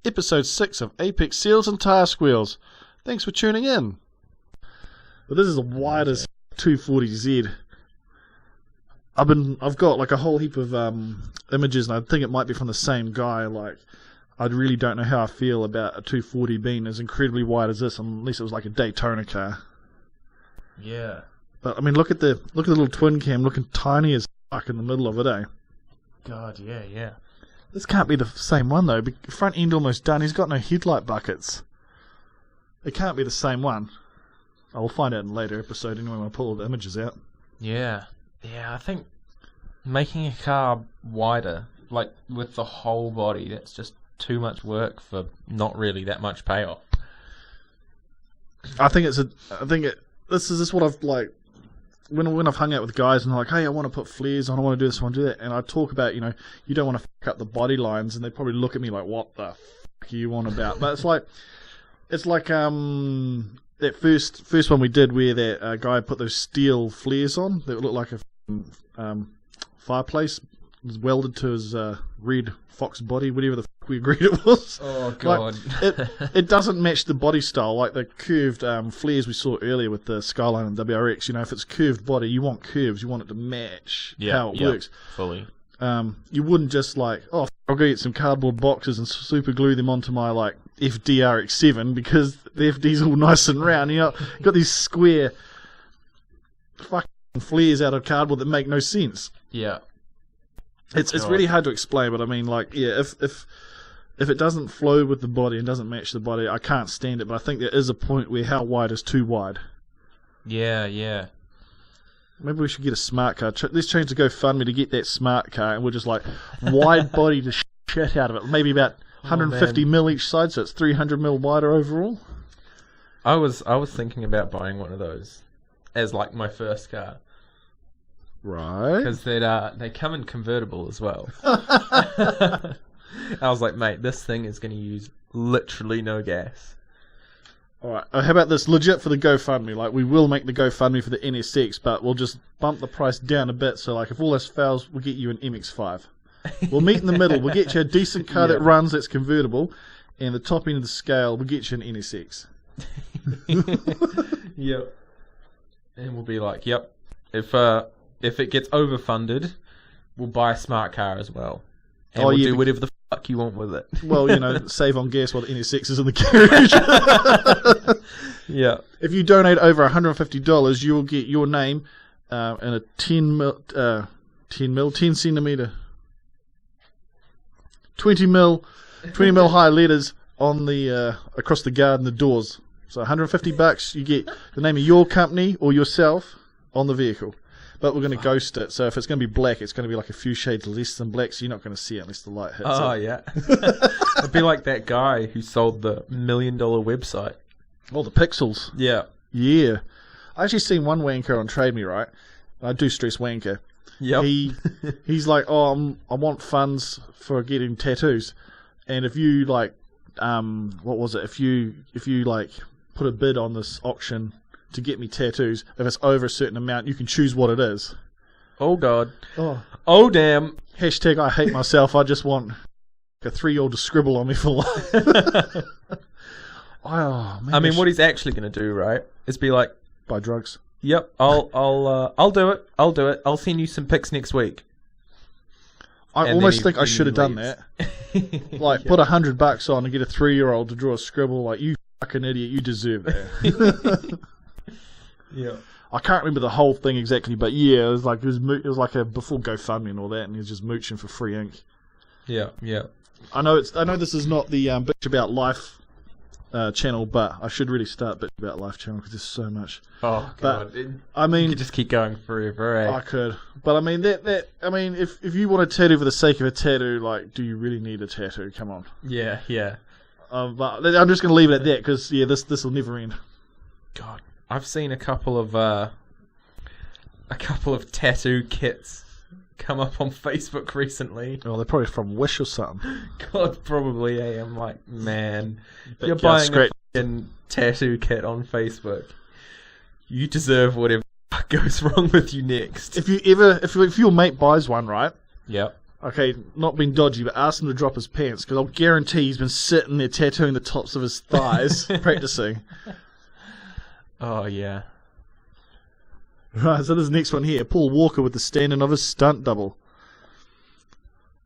episode 6 of Apex Seals and Tyre Squeels. Thanks for tuning in. Well, this is the widest 240Z. I've got like a whole heap of images, and I think it might be from the same guy. Like, I really don't know how I feel about a 240 being as incredibly wide as this, unless it was like a Daytona car. Yeah. But I mean, look at the little twin cam looking tiny as fuck in the middle of it, eh? God, yeah. This can't be the same one though. Front end almost done. He's got no headlight buckets. It can't be the same one. I'll find out in a later episode anyway when I pull all the images out. Yeah, I think making a car wider, like with the whole body, that's just too much work for not really that much payoff. This is what I've like when I've hung out with guys and they're like, hey, I want to put flares on, I want to do this, I want to do that, and I talk about, you don't want to fuck up the body lines, and they probably look at me like, what the fuck are you on about? But it's like that first one we did where that guy put those steel flares on that looked like a fireplace. It was welded to his red fox body, whatever the fuck we agreed it was. Oh god! Like, it doesn't match the body style, like the curved flares we saw earlier with the Skyline and WRX. If it's curved body, you want curves, you want it to match how it works fully. You wouldn't just like, I'll go get some cardboard boxes and super glue them onto my like FDRX7 because the FD's all nice and round. You got these square fucking flares out of cardboard that make no sense. Yeah. It's really hard to explain, but I mean, like, yeah, if it doesn't flow with the body and doesn't match the body, I can't stand it. But I think there is a point where how wide is too wide. Yeah. Maybe we should get a smart car. Let's change the GoFundMe to get that smart car, and we'll just like wide body the shit out of it. Maybe about 150 mil each side, so it's 300 mil wider overall. I was thinking about buying one of those as like my first car. Right. Because they come in convertible as well. I was like, mate, this thing is going to use literally no gas. Alright, how about this? Legit for the GoFundMe. Like, we will make the GoFundMe for the NSX, but we'll just bump the price down a bit. So, like, if all this fails, we'll get you an MX-5. We'll meet in the middle. We'll get you a decent car that runs, that's convertible. And the top end of the scale, we'll get you an NSX. Yep. And we'll be like, yep. If it gets overfunded, we'll buy a smart car as well. And we'll do whatever the fuck you want with it. Well, save on gas while the NSX is in the garage. Yeah. If you donate over $150, you will get your name in a 10 centimeter, 20 mil high letters on the across the guard and the doors. So $150, you get the name of your company or yourself on the vehicle. But we're going to ghost it, so if it's going to be black, it's going to be like a few shades less than black, so you're not going to see it unless the light hits it. Oh, yeah. It'd be like that guy who sold the $1 million website. Oh, the pixels. Yeah. Yeah. I actually seen one wanker on Trade Me, right? I do stress wanker. Yep. He's like, I want funds for getting tattoos. And if you, like, what was it? If you like, put a bid on this auction to get me tattoos, if it's over a certain amount, you can choose what it is. Oh god. Oh damn. Hashtag I hate myself. I just want a 3-year-old to scribble on me for life. Oh, man, I mean, what he's actually going to do, right, is be like, buy drugs. Yep, I'll do it. I'll send you some pics next week. I almost think I should have done that. Like, put $100 on and get a 3-year-old to draw a scribble. Like, you fucking idiot, you deserve that. Yeah, I can't remember the whole thing exactly, but yeah, it was like a before GoFundMe and all that, and he was just mooching for free ink. Yeah. I know this is not the Bitch About Life channel, but I should really start Bitch About Life channel because there's so much. Oh god, I mean, you could just keep going forever. Eh? I could, but I mean if you want a tattoo for the sake of a tattoo, like, do you really need a tattoo? Come on. Yeah. But I'm just gonna leave it at that because this will never end. God. I've seen a couple of tattoo kits come up on Facebook recently. Oh, they're probably from Wish or something. God, probably. I'm like, man, you're buying a fucking tattoo kit on Facebook. You deserve whatever goes wrong with you next. If your mate buys one, right? Yep. Okay, not being dodgy, but ask him to drop his pants, because I'll guarantee he's been sitting there tattooing the tops of his thighs, practicing. Oh, yeah. Right, so this next one here, Paul Walker with the stand-in of his stunt double.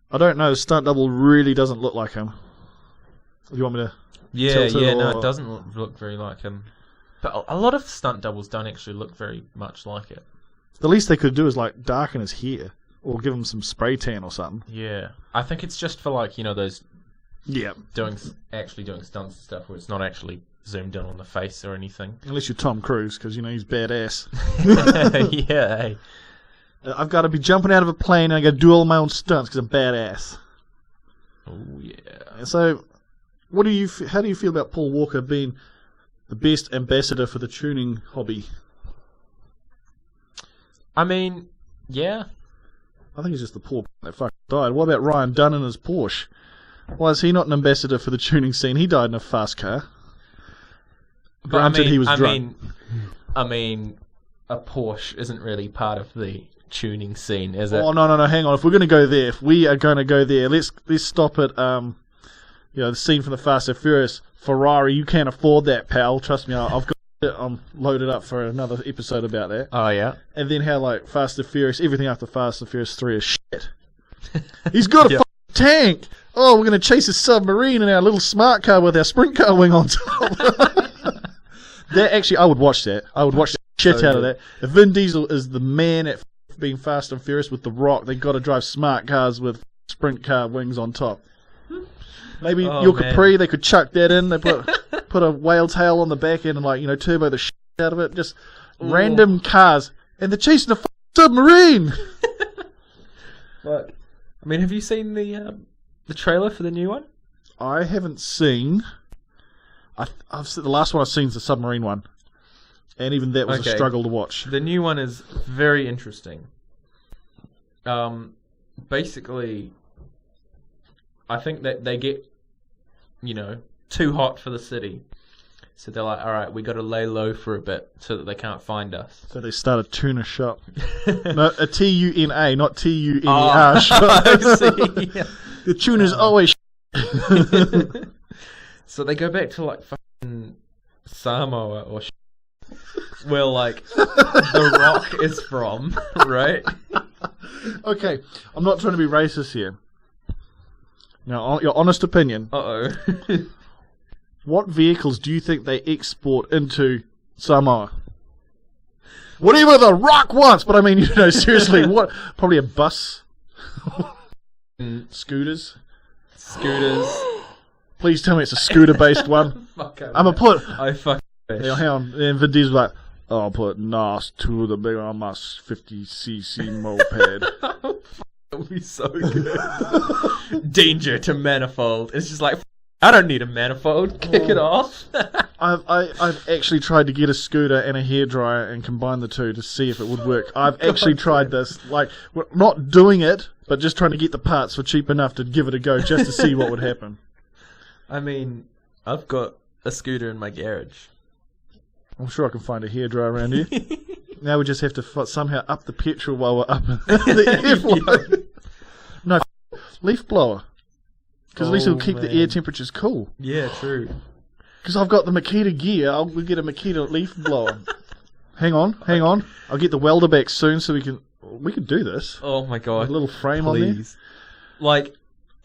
I don't know, his stunt double really doesn't look like him. Do you want me to tilt it, no, it doesn't look very like him. But a lot of stunt doubles don't actually look very much like it. The least they could do is, like, darken his hair. Or give him some spray tan or something. Yeah. I think it's just for, like, those... Yeah. Actually doing stunts and stuff where it's not actually zoomed in on the face or anything. Unless you're Tom Cruise, because, he's badass. Yeah, hey. I've got to be jumping out of a plane and I got to do all my own stunts because I'm badass. Oh, yeah. So, how do you feel about Paul Walker being the best ambassador for the tuning hobby? I mean, yeah. I think he's just the poor that fucking died. What about Ryan Dunn and his Porsche? Why is he not an ambassador for the tuning scene? He died in a fast car. Granted, he was drunk. I mean, a Porsche isn't really part of the tuning scene, is it? Oh, no, hang on. If we're going to go there, let's stop at, the scene from the Fast and Furious. Ferrari, you can't afford that, pal. Trust me, I've got I'm loaded up for another episode about that. Oh, yeah? And then how, like, Fast and Furious, everything after Fast and Furious 3 is shit. He's got a tank! Oh, we're going to chase a submarine in our little smart car with our sprint car wing on top. That actually, I would watch that. I would watch the shit out of that. If Vin Diesel is the man at being Fast and Furious with The Rock, they've got to drive smart cars with sprint car wings on top. Maybe your Capri, they could chuck that in. They put a whale tail on the back end and, turbo the shit out of it. Just random cars. And they're chasing a submarine! But, I mean, have you seen the trailer for the new one? I haven't seen. I've seen the last one I've seen is the submarine one. And even that was a struggle to watch. The new one is very interesting. Basically, I think that they get, too hot for the city. So they're like, alright, we got to lay low for a bit so that they can't find us. So they start a tuna shop. No, a Tuna, not Tuner shop. I see. The tuna's always So they go back to, like, fucking Samoa or where, like, The Rock is from, right? Okay, I'm not trying to be racist here. Now, your honest opinion. Uh-oh. What vehicles do you think they export into Samoa? Whatever The Rock wants, but I mean, seriously, what? Probably a bus? Scooters? Please tell me it's a scooter-based one. Fuck, I'm gonna put... I fucking wish. Hang on, and Vin Diesel's like, I'll put NAS to the big on my 50cc moped. That would be so good. Danger to manifold. It's just like, I don't need a manifold. Kick it off. I've actually tried to get a scooter and a hairdryer and combine the two to see if it would work. I've actually tried this. Like, we're not doing it, but just trying to get the parts for cheap enough to give it a go just to see what would happen. I mean, I've got a scooter in my garage. I'm sure I can find a hairdryer around here. Now we just have to somehow up the petrol while we're up the airflow. No, leaf blower. Because at least it'll keep the air temperatures cool. Yeah, true. Because I've got the Makita gear, we'll get a Makita leaf blower. Hang on. I'll get the welder back soon so we can do this. Oh my god. With a little frame on there. Like,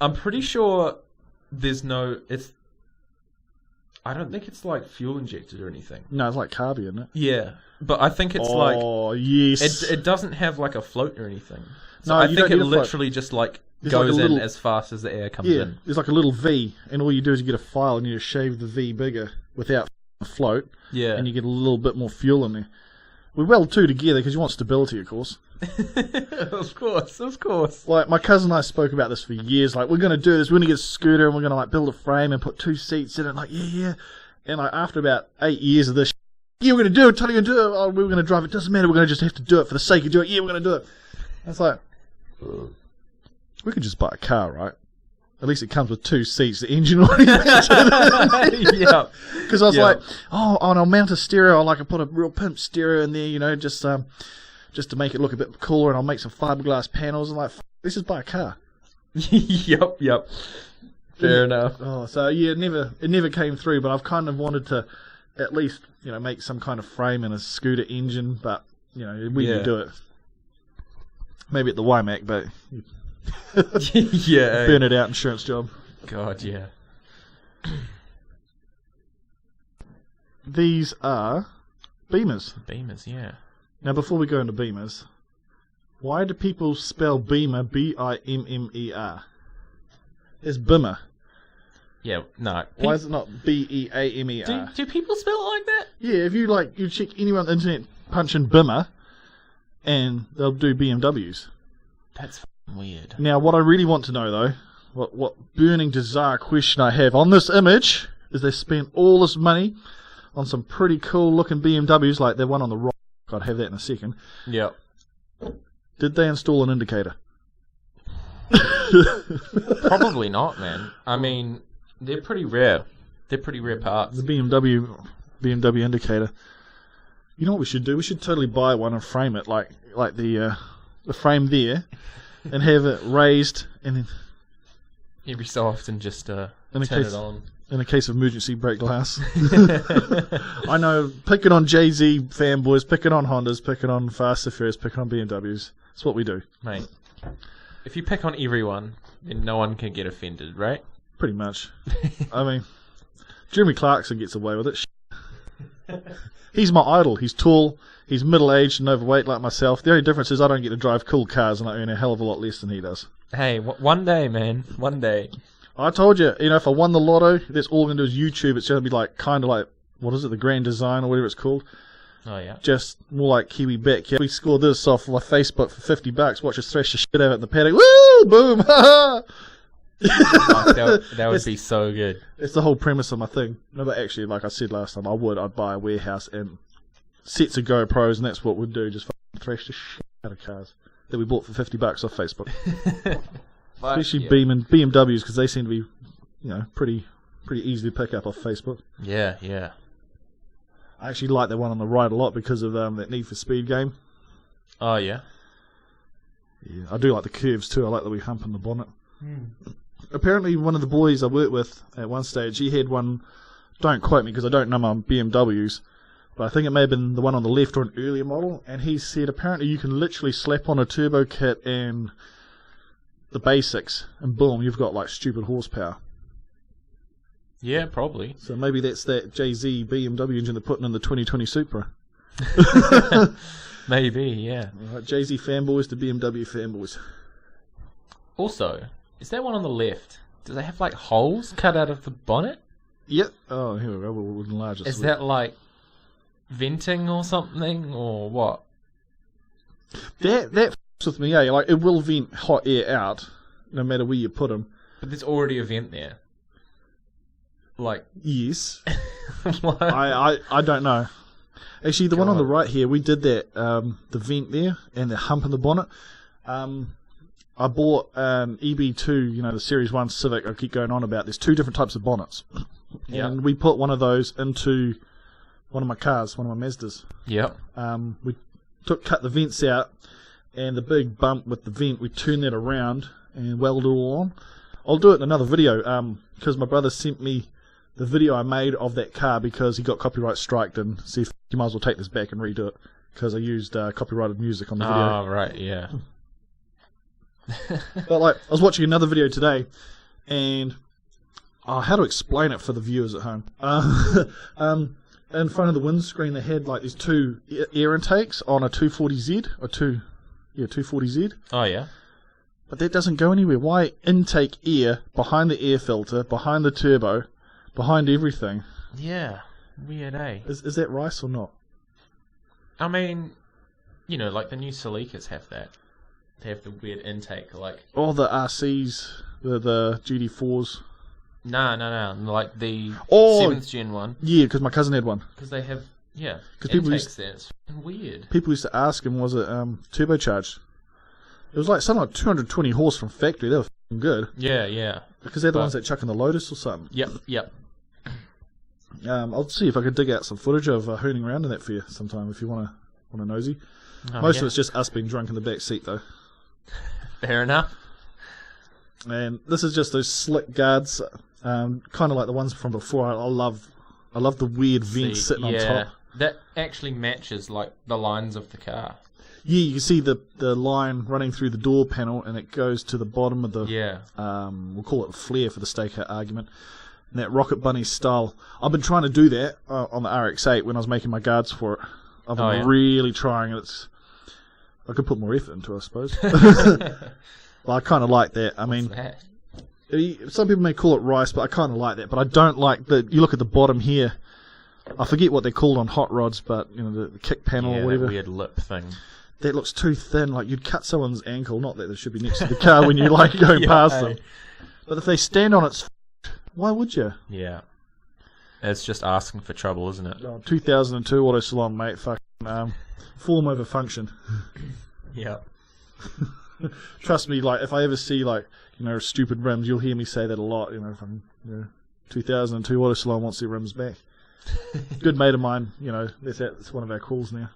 I'm pretty sure there's no... I don't think it's like fuel injected or anything. No, it's like carby, isn't it? Yeah. But I think it's like... Oh, yes. It doesn't have like a float or anything. So No, I you think don't it need a float. literally just like There's goes like a little- in as fast as the air comes Yeah, in. there's like a little V, and all you do is you get a file and you just shave the V bigger without a float, Yeah. and you get a little bit more fuel in there. We weld two together because you want stability, of course. Of course. Like, my cousin and I spoke about this for years. Like, we're going to do this. We're going to get a scooter and we're going to, like, build a frame and put two seats in it. Like, yeah. And, like, after about 8 years of this, yeah, we're going to do it. Tell you we're going to do it. Oh, we were going to drive it. Doesn't matter. We're going to just have to do it for the sake of doing it. Yeah, we're going to do it. And it's like, we could just buy a car, right? At least it comes with two seats, the engine already mounted. Yeah. Because I was like, and I'll mount a stereo. I'll put a real pimp stereo in there, just to make it look a bit cooler, and I'll make some fiberglass panels. And like, let's just buy a car. Yep. Fair enough. Oh, so yeah, it never came through. But I've kind of wanted to at least make some kind of frame and a scooter engine. But we can do it. Maybe at the YMAC, but Yeah. burn it out insurance job. God, yeah. These are Beamers. Beamers, yeah. Now, before we go into Beamers, why do people spell Beamer Bimmer? It's Bimmer. Yeah, no. Why is it not Beamer? Do people spell it like that? Yeah, if you check anyone on the internet, punch in Bimmer, and they'll do BMWs. That's f***ing weird. Now, what I really want to know, though, what burning desire question I have on this image is they spent all this money on some pretty cool looking BMWs, like the one on the right. I'd have that in a second. Yep. Did they install an indicator? Probably not, man. I mean, they're pretty rare. They're pretty rare parts. The BMW indicator. You know what we should do? We should totally buy one and frame it like the frame there, and have it raised, and then Every so often just turn it on. in a case of emergency, break glass. I know, picking on Jay-Z fanboys, picking on Hondas, picking on Fast and Furious, picking on BMWs. That's what we do. Mate, if you pick on everyone, then no one can get offended, right? Pretty much. I mean, Jeremy Clarkson gets away with it. He's my idol. He's tall, he's middle-aged and overweight like myself. The only difference is I don't get to drive cool cars and I earn a hell of a lot less than he does. Hey, one day, man. One day. I told you, if I won the lotto, that's all I'm going to do is YouTube. It's going to be kind of like, what is it, the Grand Design or whatever it's called. Oh, yeah. Just more like Kiwi Beck. Yeah, we scored this off my Facebook for $50. Watch us thrash the shit out of it in the paddock. Woo! Boom! Ha that would be so good. It's the whole premise of my thing. No, but actually, like I said last time, I'd buy a warehouse and sets of GoPros, and that's what we'd do. Just thrash the shit out of cars that we bought for $50 off Facebook. Especially BMWs, because they seem to be, pretty easy to pick up off Facebook. Yeah, yeah. I actually like that one on the right a lot because of that Need for Speed game. Oh, yeah? Yeah, I do like the curves too. I like the wee hump in the bonnet. Apparently, one of the boys I worked with at one stage, he had one, don't quote me because I don't know my BMWs, but I think it may have been the one on the left or an earlier model, and he said apparently you can literally slap on a turbo kit and the basics, and boom, you've got stupid horsepower. Yeah, probably. So maybe that's that Jay-Z BMW engine they're putting in the 2020 Supra. Maybe, yeah. Right, Jay-Z fanboys to BMW fanboys. Also, is that one on the left? Do they have holes cut out of the bonnet? Yep. Oh, here we go. We'll enlarge it. Is that venting or something, or what? That f***s with me, eh? It will vent hot air out, no matter where you put them. But there's already a vent there. Yes. What? I don't know. Actually, the one on the right here, we did that, the vent there, and the hump in the bonnet. I bought EB2, the Series 1 Civic I keep going on about. There's two different types of bonnets. Yeah. And we put one of those into one of my cars, one of my Mazdas. Yep. We cut the vents out, and the big bump with the vent, we turned that around and welded it all on. I'll do it in another video, because my brother sent me the video I made of that car because he got copyright striked, and see if you might as well take this back and redo it because I used copyrighted music on the video. Oh, right, yeah. But I was watching another video today, and how to explain it for the viewers at home? In front of the windscreen, they had these two air intakes on a 240Z or 240Z. Oh yeah. But that doesn't go anywhere. Why intake air behind the air filter, behind the turbo, behind everything? Yeah, weird, eh? Is that rice or not? I mean, the new Celicas have that. They have the weird intake, Oh, the RCs, the GD4s. No, the 7th gen one. Yeah, because my cousin had one. Because they have, Because intakes there. It's fucking weird. People used to ask him, was it turbocharged? It was something like 220 horse from factory. They were fucking good. Yeah, yeah. Because they're the ones that chuck in the Lotus or something. Yep. I'll see if I can dig out some footage of hooning around in that for you sometime if you want a nosy. Most of it's just us being drunk in the back seat, though. Fair enough. And this is just those slick guards, kind of like the ones from before. I love the weird vents sitting on top. That actually matches like the lines of the car. Yeah, you can see the line running through the door panel, and it goes to the bottom of the. We'll call it a flare for the stakeout argument. And that Rocket Bunny style. I've been trying to do that on the RX-8 when I was making my guards for it. I've been really trying. I could put more effort into it, I suppose. Well, I kind of like that. I mean, some people may call it rice, but I kind of like that. But I don't like you look at the bottom here. I forget what they're called on hot rods, but the kick panel or whatever. That weird lip thing. That looks too thin. Like you'd cut someone's ankle. Not that they should be next to the car when you're like going past them. But if they stand on its, why would you? Yeah, it's just asking for trouble, isn't it? 2002 Auto Salon, mate. Fucking form over function. Yeah. Trust me, like if I ever see stupid rims, you'll hear me say that a lot. 2002 Auto Salon wants their rims back. Good mate of mine, that's one of our calls now.